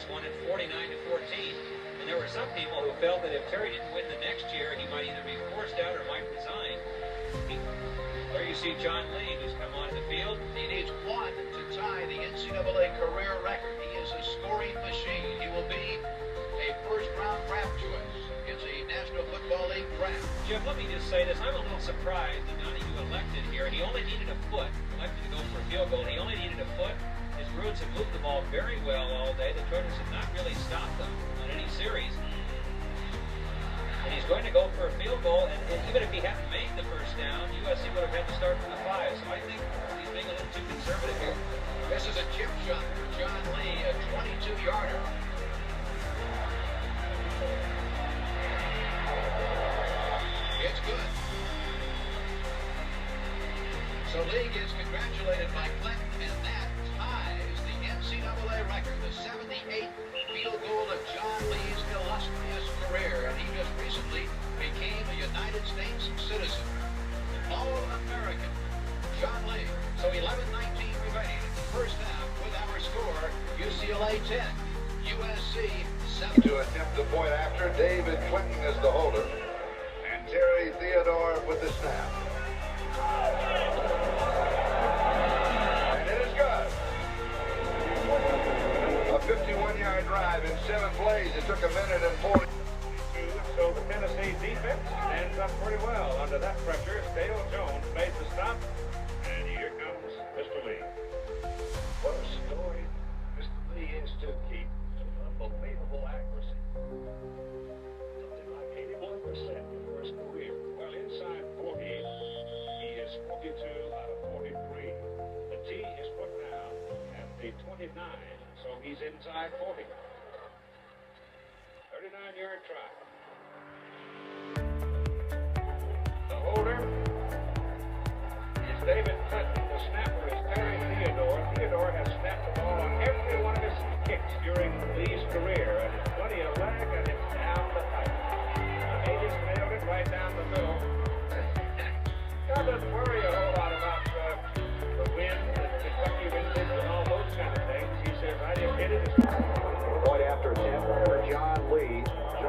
Cardinals won it 49-14. And there were some people who felt that if Terry didn't win the next year, he might either be forced out or might resign. There you see John Lee, who's come onto the field. He needs one to tie the NCAA career record. He is a scoring machine. He will be a first-round draft choice in the National Football League draft. Jeff, let me just say this. I'm a little surprised that none of you elected here. He only needed a foot. Elected to go for a field goal. He only needed a foot. His Bruins have moved the ball very well all day. The Trojans have not really stopped them on any series. And he's going to go for a field goal, and even if he hadn't made the first down, USC would have had to start from the 5. So I think he's being a little too conservative here. This is a chip shot for John Lee, a 22-yarder. It's good. So Lee gets congratulated by Clinton, and that ties the NCAA record, the 78th field goal of John Lee's illustrious career, and he just recently became a United States citizen. All-American John Lee. So 11-19 remaining in the first half with our score, UCLA 10, USC 7. To attempt the point after, David Clinton is the holder, and Terry Theodore with the snap. And it is good. A 51-yard drive in 7 plays. It took a minute and 40. So the Tennessee defense stands up pretty well under that pressure. Dale Jones made the stop, and here comes Mr. Lee. What a story Mr. Lee is to keep unbelievable accuracy. Something like 81% for his career. Well, inside 40, he is 42 out of 43. The tee is put down at the 29, so he's inside 40. 39-yard try. The holder is David Clinton. The snapper is Terry Theodore. Theodore has snapped the ball on every one of his kicks during Lee's career, and it's plenty of leg, and it's down the pipe. The 80s nailed it right down the middle. God doesn't worry a whole lot about the wind and Kentucky vintage and all those kind of things. He says, I didn't hit it. Point after attempt for John Lee.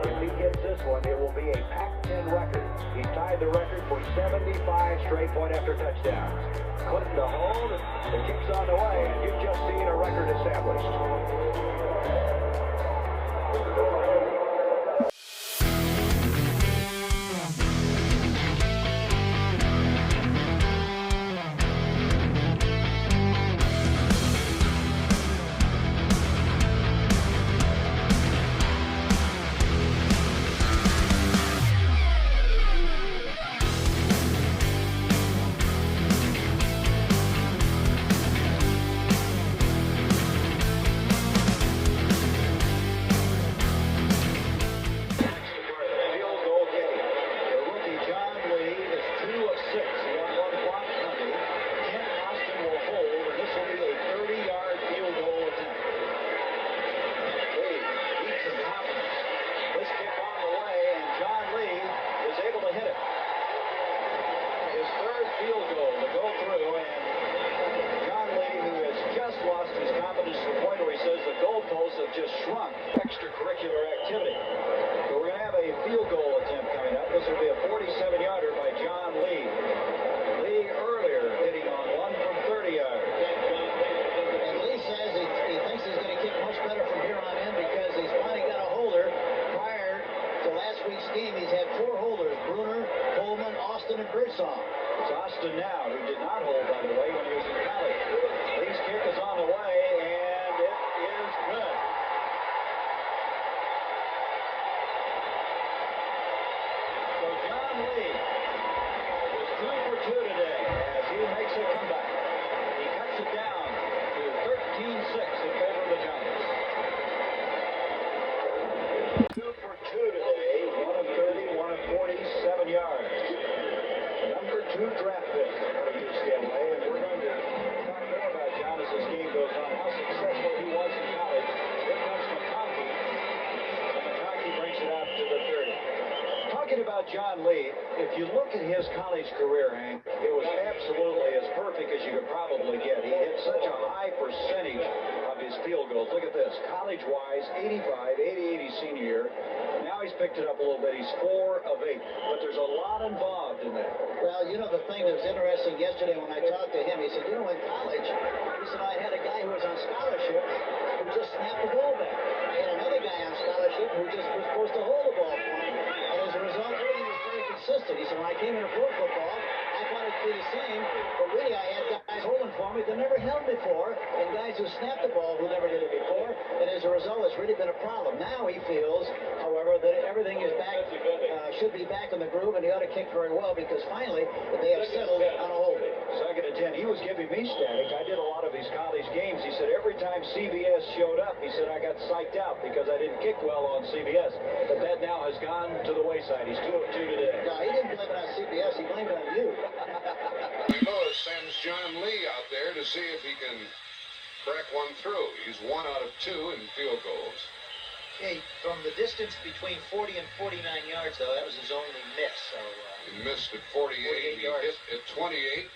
If he hits this one, it will be a Pac-10 record. He tied the record for 75 straight point after touchdowns. Clinton to hold, the kick's on the way, and you've just seen a record established. Just shrunk extracurricular activity. So we're going to have a field goal attempt coming up. This will be a 47-yarder by John Lee. Lee earlier hitting on one from 30 yards. And Lee says he thinks he's going to kick much better from here on in because he's finally got a holder. Prior to last week's game, he's had 4 holders: Bruner, Coleman, Austin, and Birdsong. It's Austin now, who did not hold, by the way, when he was in college. Lee's kick is on the way, and it is good. Lee was 2 for 2 today as he makes a comeback. He cuts it down to 13-6 in favor of the Giants. 2 for 2 today, 1 of 30, 1 of 47 yards. Number 2 draft pick for UCLA, and we're going to talk more about John as this game goes on, how successful he was in college. Here comes McConkey, and McConkey brings it out to the 30. Talking about John Lee, if you look at his college career, Hank, it was absolutely as perfect as you could probably get. He hit such a high percentage of his field goals. Look at this. this. College-wise, 85, 80 senior year. Now he's picked it up a little bit. He's 4 of 8. But there's a lot involved in that. Well, you know, the thing that was interesting yesterday when I talked to him, he said, you know, in college, he said, I had a guy who was on scholarship who just snapped the ball back. I had another guy on scholarship who just was supposed to hold the ball for me. And as a result, everything was very consistent. He said, when I came into pro football, I thought it'd be the same, but really I had guys holding for me that never held before, and guys who snapped the ball who never did it before, and as a result, it's really been a problem. Now he feels, however, that everything is back, should be back in the groove, and he ought to kick very well, because finally, they have settled on a hold. 2nd and 10. He was giving me static. I did a lot of his college games. He said every time CBS showed up, he said I got psyched out because I didn't kick well on CBS. But that now has gone to the wayside. He's 2 of 2 today. No, he didn't blame it on CBS. He blamed it on you. Lewis sends John Lee out there to see if he can crack one through. He's 1 out of 2 in field goals. Hey, from the distance between 40 and 49 yards, though, that was his only miss. So He missed at 48. He hit at 28.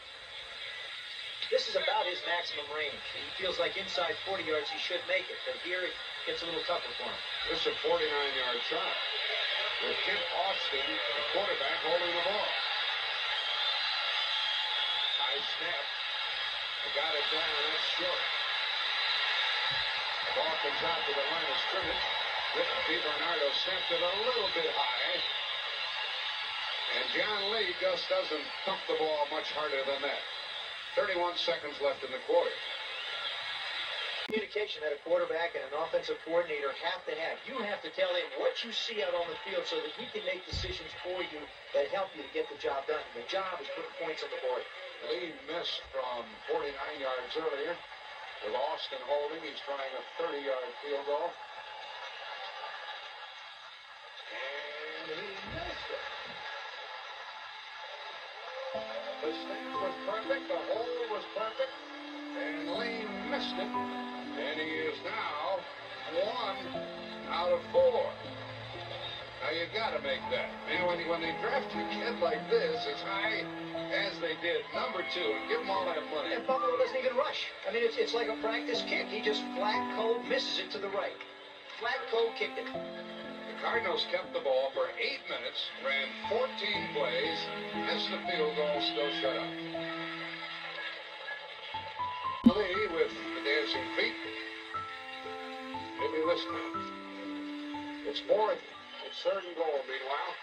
this is about his maximum range. He feels like inside 40 yards he should make it, but here it gets a little tougher for him. This is a 49-yard shot with Kent Austin, the quarterback, holding the ball. High snap. They got it down. That's short. The ball comes out to the line of scrimmage. Bernardo snapped it a little bit high. And John Lee just doesn't thump the ball much harder than that. 31 seconds left in the quarter. Communication that a quarterback and an offensive coordinator have to have. You have to tell him what you see out on the field so that he can make decisions for you that help you to get the job done. The job is putting points on the board. Lee missed from 49 yards earlier. With Austin holding, he's trying a 30-yard field goal. And he missed it. The snap was perfect, the hold was perfect, and Lee missed it. And he is now 1 out of 4. Now you gotta make that. Man, when they draft a kid like this as high as they did, number 2, and give him all that money. And Buffalo doesn't even rush. I mean, it's like a practice kick. He just flat cold misses it to the right. Flat cold kicked it. The Cardinals kept the ball for 8 minutes, ran 14 plays, missed the field goal, still shut up. Lee with the dancing feet. Maybe this time. It's 4th. It's 3rd and goal, meanwhile.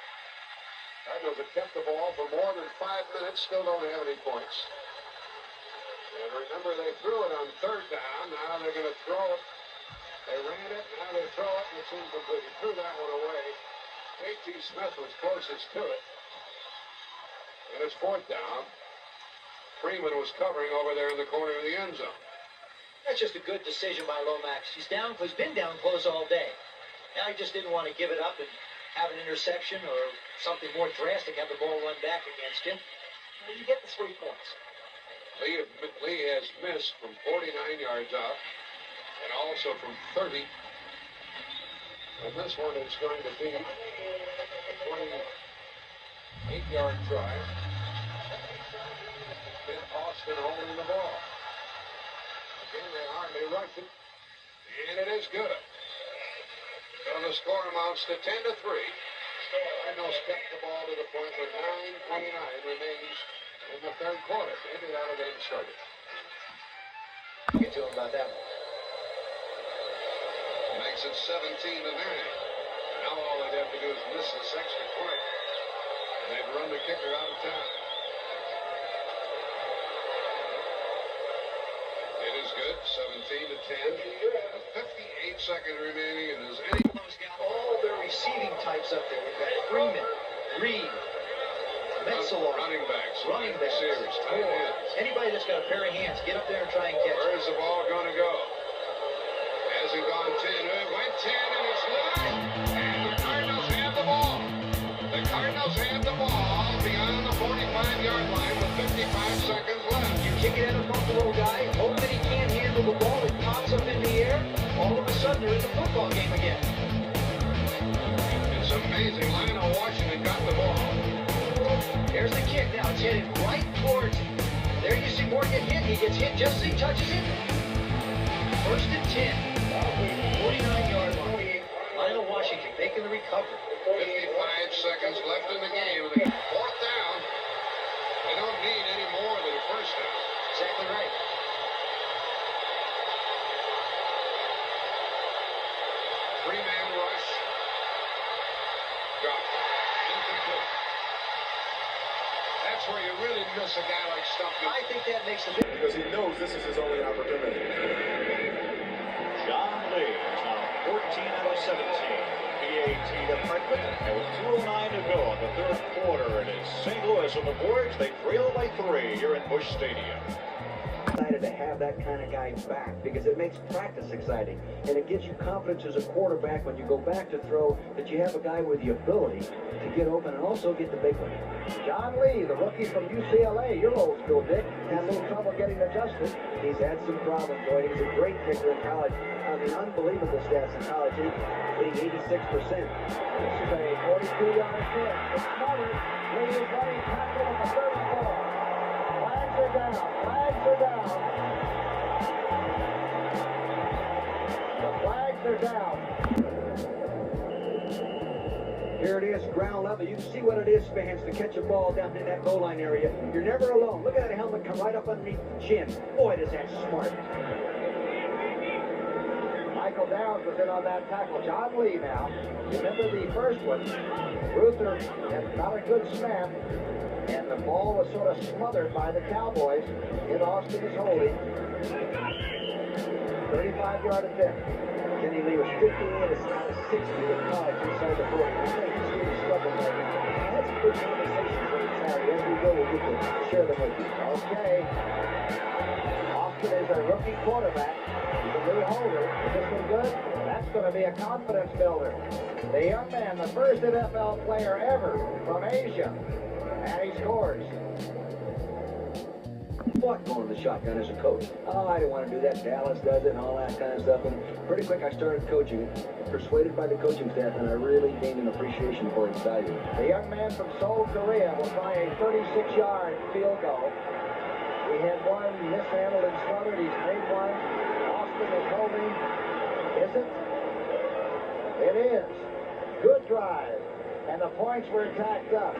Cardinals have kept the ball for more than 5 minutes, still don't have any points. And remember, they threw it on 3rd down. Now they're going to throw it. They ran it, now they throw it, and it's incomplete. He threw that one away. A.T. Smith was closest to it. And it's 4th down. Freeman was covering over there in the corner of the end zone. That's just a good decision by Lomax. He's been down close all day. Now he just didn't want to give it up and have an interception or something more drastic, have the ball run back against him. But you get the 3 points. Lee has missed from 49 yards out and also from 30. And this one is going to be a 28-yard try. Then Austin holding the ball. Again, they hardly rush it. And it is good. So the score amounts to 10-3. Cardinals kept the ball to the point where 9:29 remains in the 3rd quarter. Maybe that'll get him started. Get to him about that one. Makes it 17-9. Now all they'd have to do is miss this extra point. And they'd run the kicker out of town. It is good. 17-10. 58 seconds remaining, and there's any... All their receiving types up there. We've got Freeman, Reed, Metzeler, running backs, receivers, tight ends. Anybody that's got a pair of hands, get up there and try and catch it. Where's the ball going to go? Hasn't gone 10. It went 10, and it's loose. And the Cardinals have the ball. The Cardinals have the ball beyond the 45-yard line with 55 seconds left. You kick it at a Buffalo guy, hope that he can't handle the ball, it pops up in the air, all of a sudden they're in the football game again. It's amazing. Lionel Washington got the ball. There's the kick now. It's headed right towards him. There you see Moore get hit. He gets hit just as he touches it. 1st and 10. 49-yard line. Lionel Washington making the recovery. 55 seconds left in the game. Fourth down. They don't need any more than a first down. Exactly right. Three-man rush. Got it. Incomplete. That's where you really miss a guy like Stumpkin. I think that makes a difference. Because he knows this is his only opportunity. John Lee is now 14 out of 17. PAT to Frederick. And with 2:09 to go in the third quarter, it is St. Louis on the boards. They trail by 3 here in Busch Stadium. Excited to have that kind of guy back because it makes practice exciting and it gives you confidence as a quarterback when you go back to throw that you have a guy with the ability to get open and also get the big one. John Lee, the rookie from UCLA, your old school, Dick, had a little trouble getting adjusted. He's had some problems, Lloyd. He was a great kicker in college. I mean, unbelievable stats in college. Hitting 86%. This is a 42-yard hit. It's smothered. Lee is running tackle at the 34. Flags are down. Flags are down. The flags are down. Here it is, ground level. You can see what it is, fans, to catch a ball down in that goal line area. You're never alone. Look at that helmet come right up underneath the chin. Boy, does that smart. Michael Downs was in on that tackle. John Lee now. Remember the first one. Ruther had not a good snap, and the ball was sort of smothered by the Cowboys. In Austin is holding. 35-yard attempt. Kenny Lee was 58, it's not a 60 in college inside the 40. I think he's really struggling right now. I had some good conversations with him Saturday. As we go, we'll get to share them with you. Okay. Austin is a rookie quarterback. He's a new holder. Is this one good? That's going to be a confidence builder. The young man, the first NFL player ever from Asia. And he scores. Fought going to the shotgun as a coach. Oh, I didn't want to do that. Dallas does it and all that kind of stuff. And pretty quick, I started coaching, persuaded by the coaching staff, and I really gained an appreciation for its value. The young man from Seoul, Korea will try a 36-yard field goal. We had one mishandled and smothered. He's made one. Austin is holding. Is it? It is. Good drive. And the points were tacked up.